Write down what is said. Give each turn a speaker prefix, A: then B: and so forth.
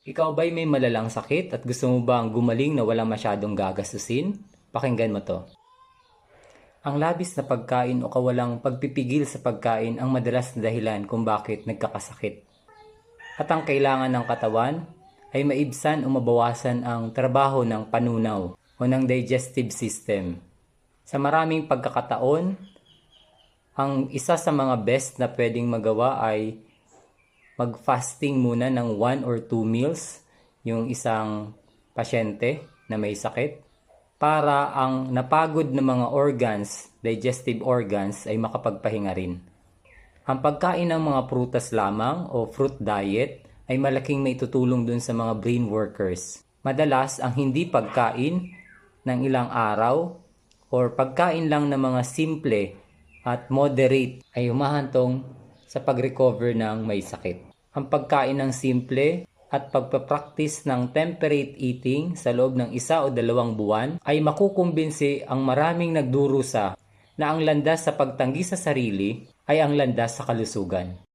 A: Ikaw ba'y may malalang sakit at gusto mo bang gumaling na walang masyadong gagastusin? Pakinggan mo to. Ang labis na pagkain o kawalang pagpipigil sa pagkain ang madalas na dahilan kung bakit nagkakasakit. At ang kailangan ng katawan ay maibsan o mabawasan ang trabaho ng panunaw o ng digestive system. Sa maraming pagkakataon, ang isa sa mga best na pwedeng magawa ay mag-fasting muna ng 1 or 2 meals yung isang pasyente na may sakit para ang napagod na mga organs, digestive organs, ay makapagpahinga rin. Ang pagkain ng mga prutas lamang o fruit diet ay malaking maitutulong dun sa mga brain workers. Madalas, ang hindi pagkain ng ilang araw or pagkain lang ng mga simple at moderate ay humahantong sa pag-recover ng may sakit. Ang pagkain ng simple at pagpapractice ng temperate eating sa loob ng 1 o 2 buwan ay makukumbinsi ang maraming nagdurusa na ang landas sa pagtanggi sa sarili ay ang landas sa kalusugan.